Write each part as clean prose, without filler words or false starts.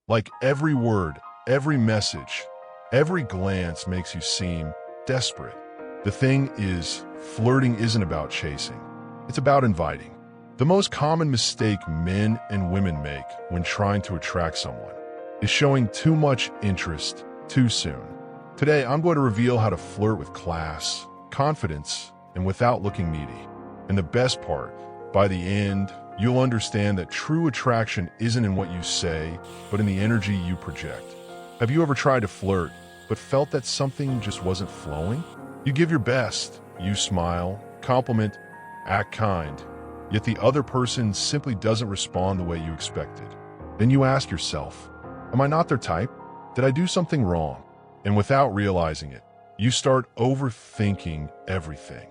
Like every word, every message, every glance makes you seem desperate. The thing is, flirting isn't about chasing. It's about inviting. The most common mistake men and women make when trying to attract someone is showing too much interest too soon. Today, I'm going to reveal how to flirt with class, confidence, and without looking needy. And the best part, by the end, you'll understand that true attraction isn't in what you say, but in the energy you project. Have you ever tried to flirt, but felt that something just wasn't flowing? You give your best, you smile, compliment, act kind, yet the other person simply doesn't respond the way you expected. Then you ask yourself, am I not their type? Did I do something wrong? And without realizing it, you start overthinking everything.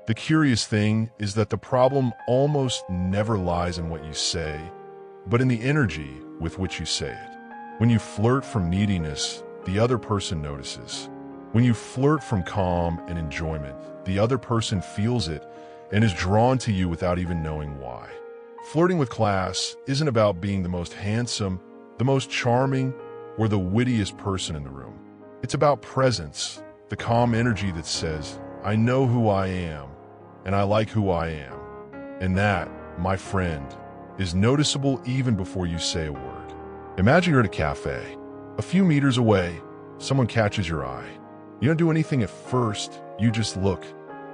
The curious thing is that the problem almost never lies in what you say, but in the energy with which you say it. When you flirt from neediness, the other person notices. When you flirt from calm and enjoyment, the other person feels it and is drawn to you without even knowing why. Flirting with class isn't about being the most handsome, the most charming, or the wittiest person in the room. It's about presence, the calm energy that says, I know who I am, and I like who I am. And that, my friend, is noticeable even before you say a word. Imagine you're at a cafe. A few meters away, someone catches your eye. You don't do anything at first, you just look.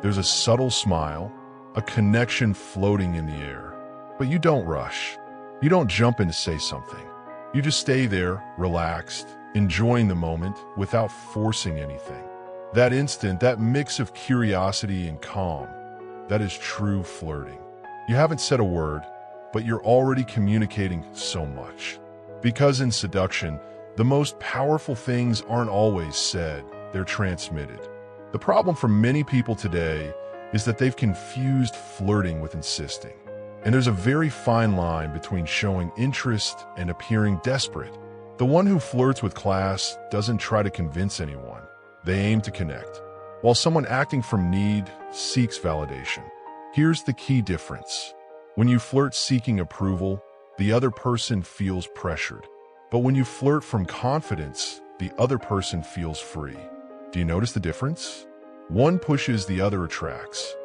There's a subtle smile, a connection floating in the air. But you don't rush. You don't jump in to say something. You just stay there, relaxed, enjoying the moment without forcing anything. That instant, that mix of curiosity and calm, that is true flirting. You haven't said a word, but you're already communicating so much. Because in seduction, the most powerful things aren't always said, they're transmitted. The problem for many people today is that they've confused flirting with insisting. And there's a very fine line between showing interest and appearing desperate. The one who flirts with class doesn't try to convince anyone. They aim to connect, while someone acting from need seeks validation. Here's the key difference. When you flirt seeking approval, the other person feels pressured. But when you flirt from confidence, the other person feels free. Do you notice the difference? One pushes, the other attracts.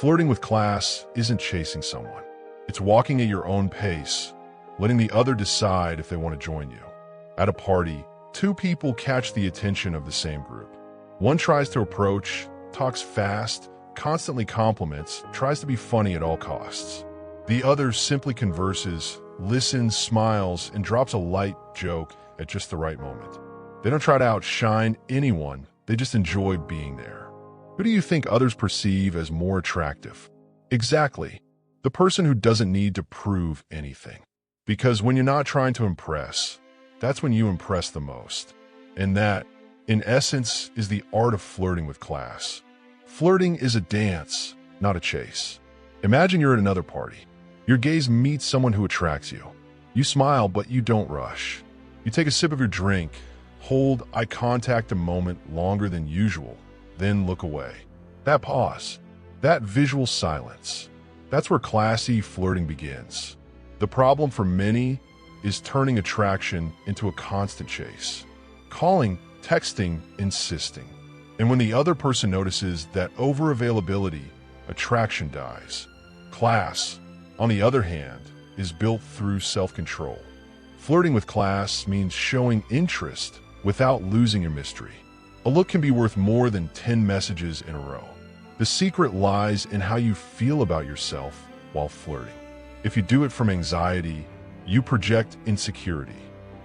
Flirting with class isn't chasing someone. It's walking at your own pace, letting the other decide if they want to join you. At a party, two people catch the attention of the same group. One tries to approach, talks fast, constantly compliments, tries to be funny at all costs. The other simply converses, listens, smiles, and drops a light joke at just the right moment. They don't try to outshine anyone, they just enjoy being there. Who do you think others perceive as more attractive? Exactly. The person who doesn't need to prove anything. Because when you're not trying to impress, that's when you impress the most. And that, in essence, is the art of flirting with class. Flirting is a dance, not a chase. Imagine you're at another party. Your gaze meets someone who attracts you. You smile, but you don't rush. You take a sip of your drink, hold eye contact a moment longer than usual, then look away. That pause, that visual silence, that's where classy flirting begins. The problem for many is turning attraction into a constant chase. Calling, texting, insisting. And when the other person notices that over-availability, attraction dies. Class, on the other hand, is built through self-control. Flirting with class means showing interest without losing your mystery. A look can be worth more than 10 messages in a row. The secret lies in how you feel about yourself while flirting. If you do it from anxiety, you project insecurity.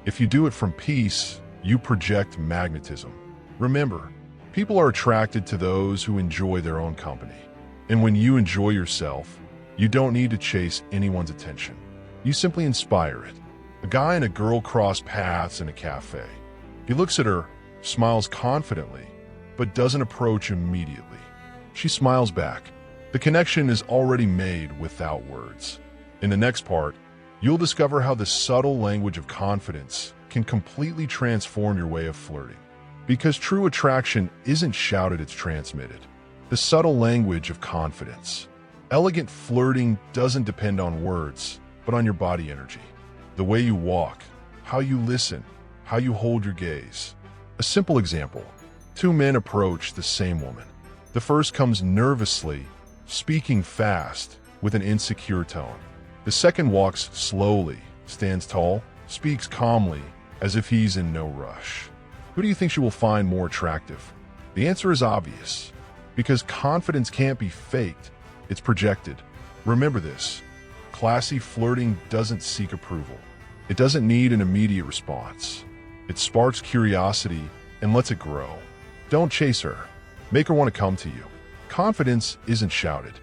If you do it from peace, you project magnetism. Remember, people are attracted to those who enjoy their own company. And when you enjoy yourself, you don't need to chase anyone's attention. You simply inspire it. A guy and a girl cross paths in a cafe. He looks at her, smiles confidently, but doesn't approach immediately. She smiles back. The connection is already made without words. In the next part, you'll discover how the subtle language of confidence can completely transform your way of flirting. Because true attraction isn't shouted, it's transmitted. The subtle language of confidence. Elegant flirting doesn't depend on words, but on your body energy. The way you walk, how you listen, how you hold your gaze. A simple example. Two men approach the same woman. The first comes nervously, speaking fast, with an insecure tone. The second walks slowly, stands tall, speaks calmly, as if he's in no rush. Who do you think she will find more attractive? The answer is obvious. Because confidence can't be faked, it's projected. Remember this. Classy flirting doesn't seek approval. It doesn't need an immediate response. It sparks curiosity and lets it grow. Don't chase her. Make her want to come to you. Confidence isn't shouted.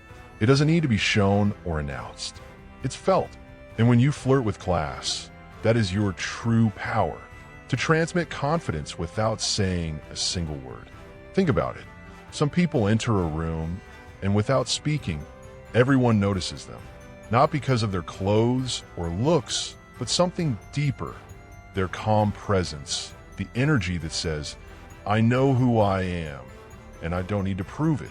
It doesn't need to be shown or announced. It's felt. And when you flirt with class, that is your true power, to transmit confidence without saying a single word. Think about it. Some people enter a room, and without speaking, everyone notices them. Not because of their clothes or looks, but something deeper. Their calm presence, the energy that says, I know who I am, and I don't need to prove it.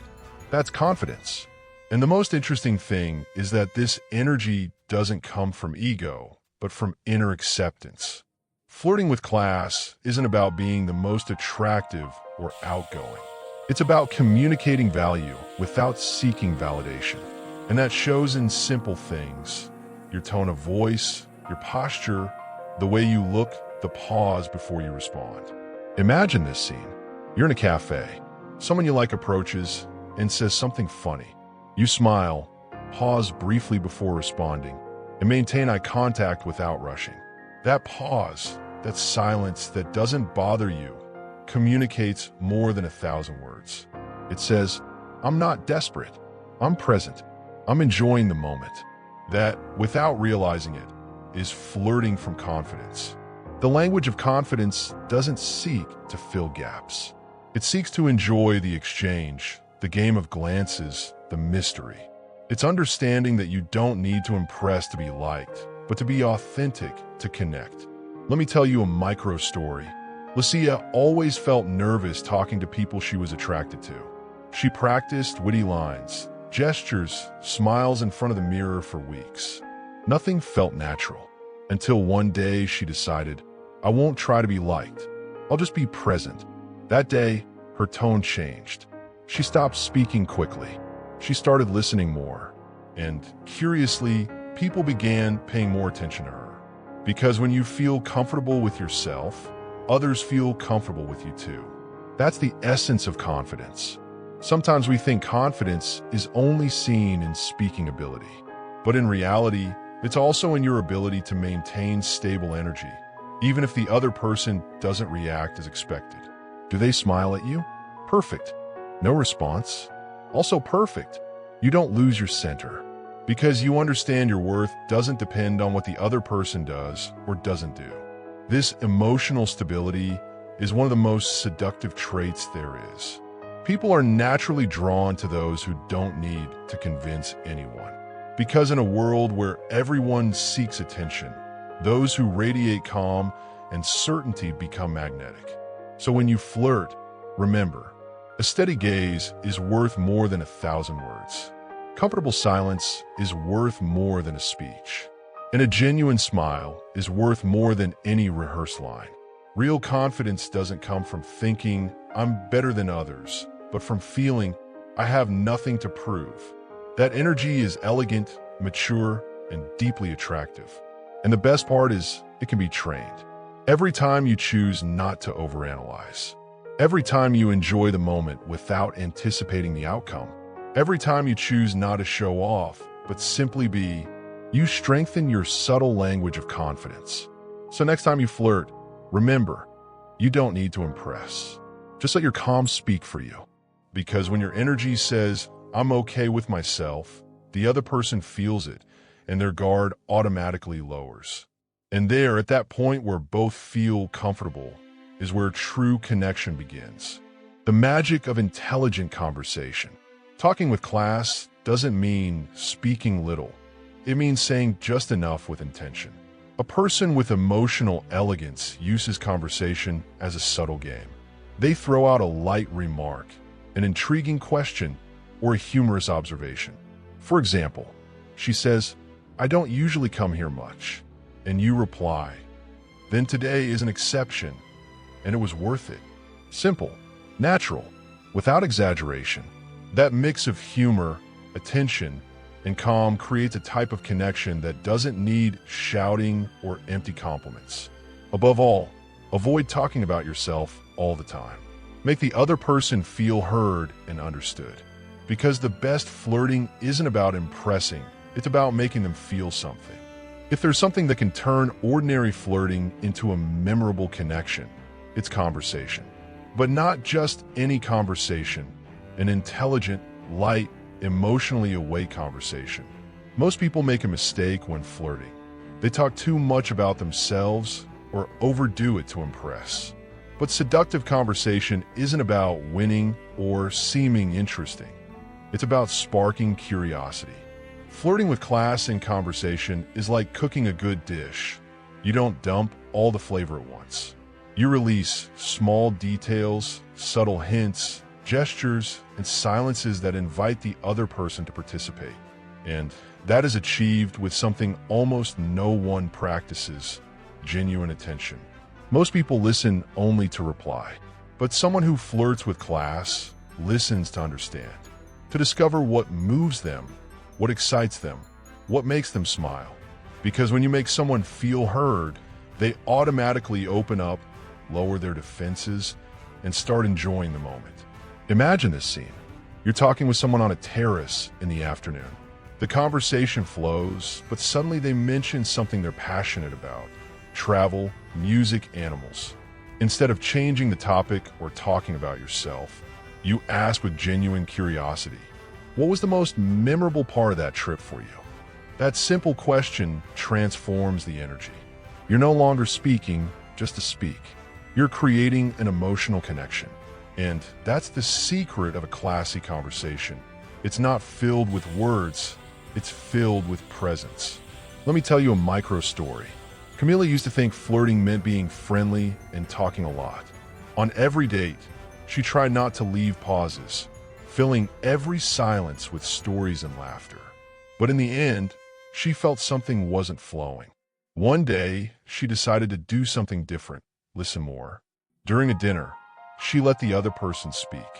That's confidence. And the most interesting thing is that this energy doesn't come from ego, but from inner acceptance. Flirting with class isn't about being the most attractive or outgoing. It's about communicating value without seeking validation. And that shows in simple things. Your tone of voice, your posture, the way you look, the pause before you respond. Imagine this scene. You're in a cafe. Someone you like approaches and says something funny. You smile, pause briefly before responding, and maintain eye contact without rushing. That pause, that silence that doesn't bother you, communicates more than 1,000 words. It says, I'm not desperate. I'm present. I'm enjoying the moment. That, without realizing it, is flirting from confidence. The language of confidence doesn't seek to fill gaps. It seeks to enjoy the exchange, the game of glances, the mystery. It's understanding that you don't need to impress to be liked, but to be authentic to connect. Let me tell you a micro story. Lucia always felt nervous talking to people she was attracted to. She practiced witty lines, gestures, smiles in front of the mirror for weeks. Nothing felt natural. Until one day she decided, I won't try to be liked. I'll just be present. That day, her tone changed. She stopped speaking quickly. She started listening more. And curiously, people began paying more attention to her. Because when you feel comfortable with yourself, others feel comfortable with you too. That's the essence of confidence. Sometimes we think confidence is only seen in speaking ability. But in reality, it's also in your ability to maintain stable energy, even if the other person doesn't react as expected. Do they smile at you? Perfect. No response? Also perfect. You don't lose your center. Because you understand your worth doesn't depend on what the other person does or doesn't do. This emotional stability is one of the most seductive traits there is. People are naturally drawn to those who don't need to convince anyone. Because in a world where everyone seeks attention, those who radiate calm and certainty become magnetic. So when you flirt, remember, a steady gaze is worth more than 1,000 words. Comfortable silence is worth more than a speech. And a genuine smile is worth more than any rehearsed line. Real confidence doesn't come from thinking, I'm better than others, but from feeling, I have nothing to prove. That energy is elegant, mature, and deeply attractive. And the best part is, it can be trained. Every time you choose not to overanalyze. Every time you enjoy the moment without anticipating the outcome. Every time you choose not to show off, but simply be, you strengthen your subtle language of confidence. So next time you flirt, remember, you don't need to impress. Just let your calm speak for you. Because when your energy says, I'm okay with myself, the other person feels it, and their guard automatically lowers. And there, at that point where both feel comfortable, is where true connection begins. The magic of intelligent conversation. Talking with class doesn't mean speaking little. It means saying just enough with intention. A person with emotional elegance uses conversation as a subtle game. They throw out a light remark, an intriguing question, or a humorous observation. For example, she says, I don't usually come here much. And you reply, then today is an exception, and it was worth it. Simple, natural, without exaggeration. That mix of humor, attention, and calm creates a type of connection that doesn't need shouting or empty compliments. Above all, avoid talking about yourself all the time. Make the other person feel heard and understood. Because the best flirting isn't about impressing, it's about making them feel something. If there's something that can turn ordinary flirting into a memorable connection, it's conversation. But not just any conversation, an intelligent, light, emotionally awake conversation. Most people make a mistake when flirting. They talk too much about themselves or overdo it to impress. But seductive conversation isn't about winning or seeming interesting. It's about sparking curiosity. Flirting with class in conversation is like cooking a good dish. You don't dump all the flavor at once. You release small details, subtle hints, gestures, and silences that invite the other person to participate. And that is achieved with something almost no one practices: genuine attention. Most people listen only to reply, but someone who flirts with class listens to understand, to discover what moves them, what excites them, what makes them smile. Because when you make someone feel heard, they automatically open up, lower their defenses, and start enjoying the moment. Imagine this scene. You're talking with someone on a terrace in the afternoon. The conversation flows, but suddenly they mention something they're passionate about: travel, music, animals. Instead of changing the topic or talking about yourself, you ask with genuine curiosity, what was the most memorable part of that trip for you? That simple question transforms the energy. You're no longer speaking just to speak. You're creating an emotional connection. And that's the secret of a classy conversation. It's not filled with words, it's filled with presence. Let me tell you a micro story. Camila used to think flirting meant being friendly and talking a lot. On every date, she tried not to leave pauses, filling every silence with stories and laughter. But in the end, she felt something wasn't flowing. One day, she decided to do something different: listen more. During a dinner, she let the other person speak.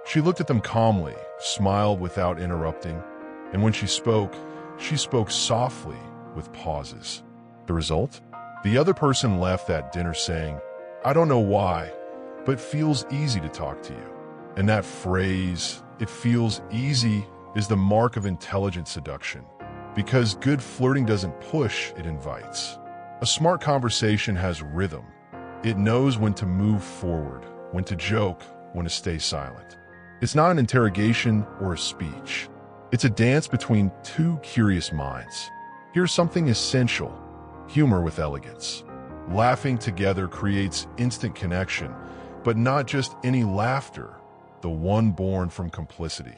She looked at them calmly, smiled without interrupting, and when she spoke softly with pauses. The result? The other person left that dinner saying, "I don't know why, but it feels easy to talk to you." And that phrase, "it feels easy," is the mark of intelligent seduction. Because good flirting doesn't push, it invites. A smart conversation has rhythm. It knows when to move forward, when to joke, when to stay silent. It's not an interrogation or a speech. It's a dance between two curious minds. Here's something essential: humor with elegance. Laughing together creates instant connection, but not just any laughter, the one born from complicity.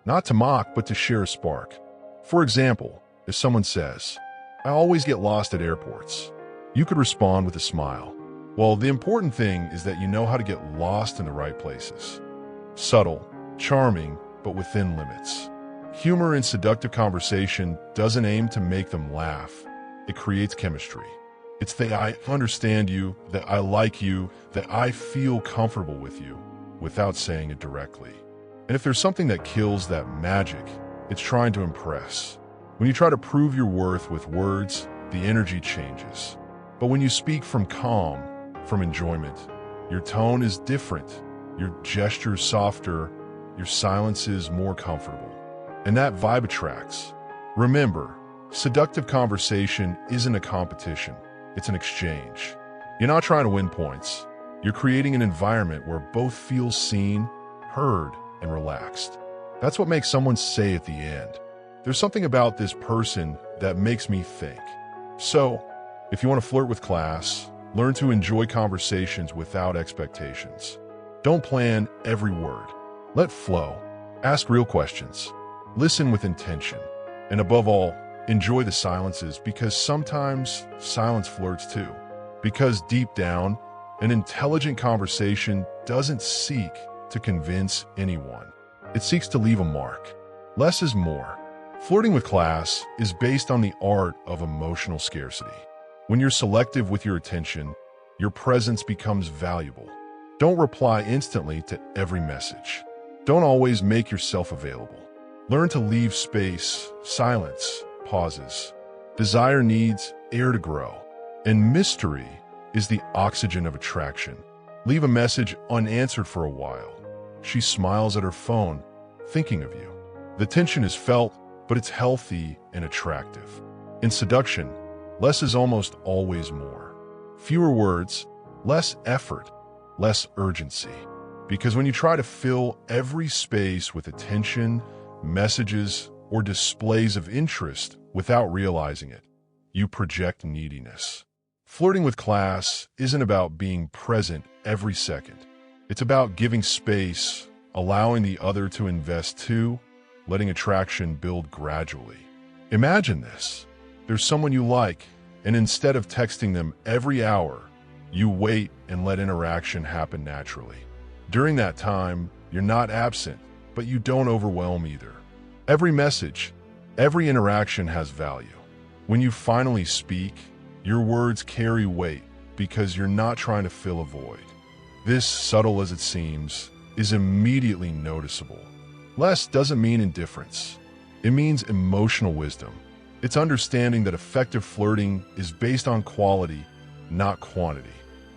Not to mock, but to share a spark. For example, if someone says, "I always get lost at airports," you could respond with a smile. Well, the important thing is that you know how to get lost in the right places. Subtle, charming, but within limits. Humor in seductive conversation doesn't aim to make them laugh. It creates chemistry. It's the "I understand you," that "I like you," that "I feel comfortable with you," without saying it directly. And if there's something that kills that magic, it's trying to impress. When you try to prove your worth with words, the energy changes. But when you speak from calm, from enjoyment, your tone is different, your gestures softer, your silences more comfortable. And that vibe attracts. Remember, seductive conversation isn't a competition, it's an exchange. You're not trying to win points. You're creating an environment where both feel seen, heard, and relaxed. That's what makes someone say at the end, "There's something about this person that makes me think." So, if you want to flirt with class, learn to enjoy conversations without expectations. Don't plan every word. Let flow. Ask real questions. Listen with intention. And above all, enjoy the silences, because sometimes silence flirts too. Because deep down, an intelligent conversation doesn't seek to convince anyone. It seeks to leave a mark. Less is more. Flirting with class is based on the art of emotional scarcity. When you're selective with your attention, your presence becomes valuable. Don't reply instantly to every message. Don't always make yourself available. Learn to leave space, silence, pauses. Desire needs air to grow, and mystery is the oxygen of attraction. Leave a message unanswered for a while. She smiles at her phone, thinking of you. The tension is felt, but it's healthy and attractive. In seduction, less is almost always more. Fewer words, less effort, less urgency. Because when you try to fill every space with attention, messages, or displays of interest without realizing it, you project neediness. Flirting with class isn't about being present every second. It's about giving space, allowing the other to invest too, letting attraction build gradually. Imagine this. There's someone you like, and instead of texting them every hour, you wait and let interaction happen naturally. During that time, you're not absent, but you don't overwhelm either. Every message, every interaction has value. When you finally speak, your words carry weight because you're not trying to fill a void. This, subtle as it seems, is immediately noticeable. Less doesn't mean indifference. It means emotional wisdom. It's understanding that effective flirting is based on quality, not quantity.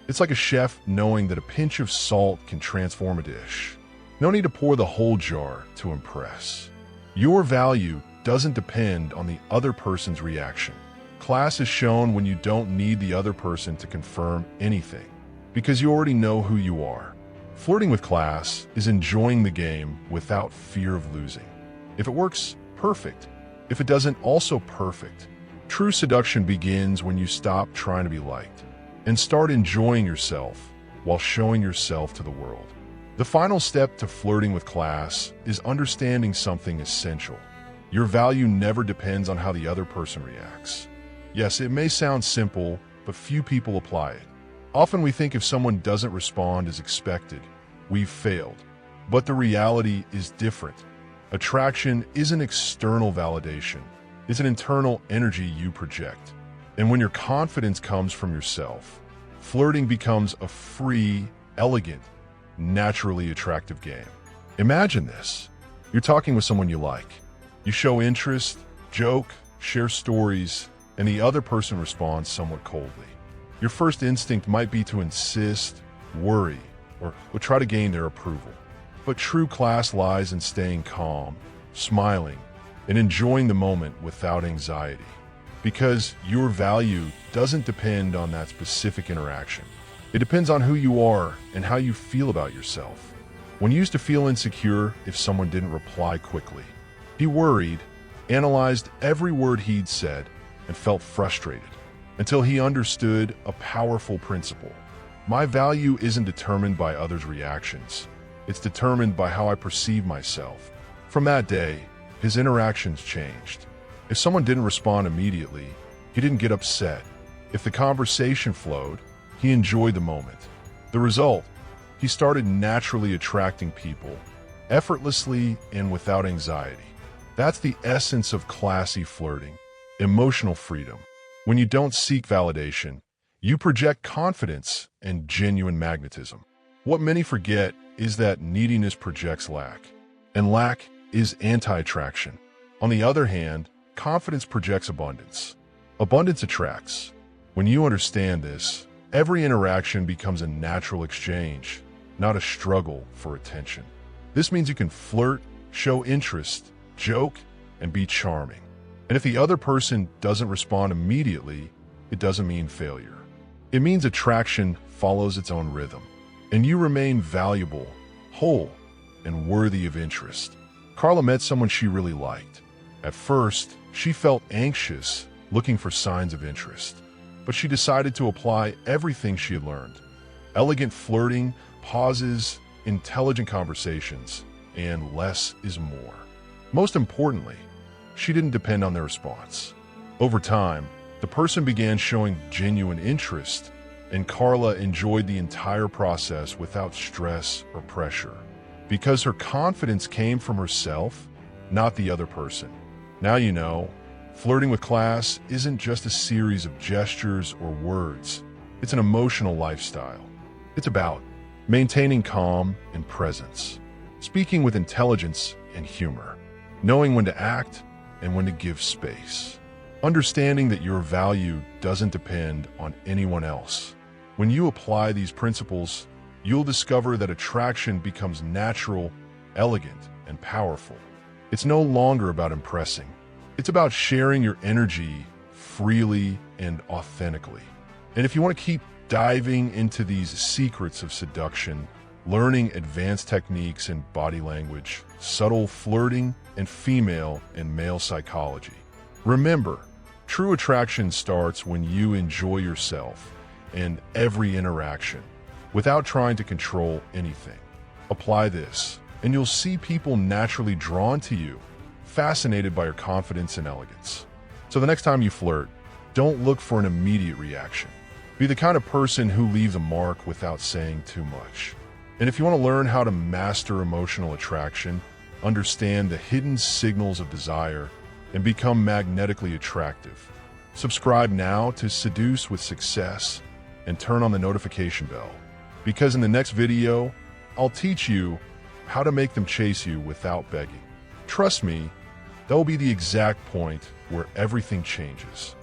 It's like a chef knowing that a pinch of salt can transform a dish. No need to pour the whole jar to impress. Your value doesn't depend on the other person's reaction. Class is shown when you don't need the other person to confirm anything, because you already know who you are. Flirting with class is enjoying the game without fear of losing. If it works, perfect. If it doesn't, also perfect. True seduction begins when you stop trying to be liked and start enjoying yourself while showing yourself to the world. The final step to flirting with class is understanding something essential. Your value never depends on how the other person reacts. Yes, it may sound simple, but few people apply it. Often we think if someone doesn't respond as expected, we've failed. But the reality is different. Attraction isn't external validation. It's an internal energy you project. And when your confidence comes from yourself, flirting becomes a free, elegant, naturally attractive game. Imagine this. You're talking with someone you like. You show interest, joke, share stories, and the other person responds somewhat coldly. Your first instinct might be to insist, worry, or try to gain their approval. But true class lies in staying calm, smiling, and enjoying the moment without anxiety. Because your value doesn't depend on that specific interaction. It depends on who you are and how you feel about yourself. When you used to feel insecure if someone didn't reply quickly, he worried, analyzed every word he'd said, and felt frustrated until he understood a powerful principle. My value isn't determined by others' reactions. It's determined by how I perceive myself. From that day, his interactions changed. If someone didn't respond immediately, he didn't get upset. If the conversation flowed, he enjoyed the moment. The result, he started naturally attracting people, effortlessly and without anxiety. That's the essence of classy flirting, emotional freedom. When you don't seek validation, you project confidence and genuine magnetism. What many forget is that neediness projects lack, and lack is anti-attraction. On the other hand, confidence projects abundance. Abundance attracts. When you understand this, every interaction becomes a natural exchange, not a struggle for attention. This means you can flirt, show interest, joke, and be charming. And if the other person doesn't respond immediately, it doesn't mean failure. It means attraction follows its own rhythm, and you remain valuable, whole, and worthy of interest. Carla met someone she really liked. At first, she felt anxious, looking for signs of interest. But she decided to apply everything she had learned. Elegant flirting, pauses, intelligent conversations, and less is more. Most importantly, she didn't depend on their response. Over time, the person began showing genuine interest, and Carla enjoyed the entire process without stress or pressure. Because her confidence came from herself, not the other person. Now you know, Flirting with class isn't just a series of gestures or words. It's an emotional lifestyle. It's about maintaining calm and presence, speaking with intelligence and humor, knowing when to act and when to give space, understanding that your value doesn't depend on anyone else. When you apply these principles, you'll discover that attraction becomes natural, elegant, and powerful. It's no longer about impressing. It's about sharing your energy freely and authentically. And if you want to keep diving into these secrets of seduction, learning advanced techniques in body language, subtle flirting, and female and male psychology, remember, true attraction starts when you enjoy yourself and every interaction without trying to control anything. Apply this, and you'll see people naturally drawn to you, fascinated by your confidence and elegance. So the next time you flirt, don't look for an immediate reaction. Be the kind of person who leaves a mark without saying too much. And if you want to learn how to master emotional attraction, understand the hidden signals of desire, and become magnetically attractive, subscribe now to Seduce with Success and turn on the notification bell. Because in the next video, I'll teach you how to make them chase you without begging. Trust me, that will be the exact point where everything changes.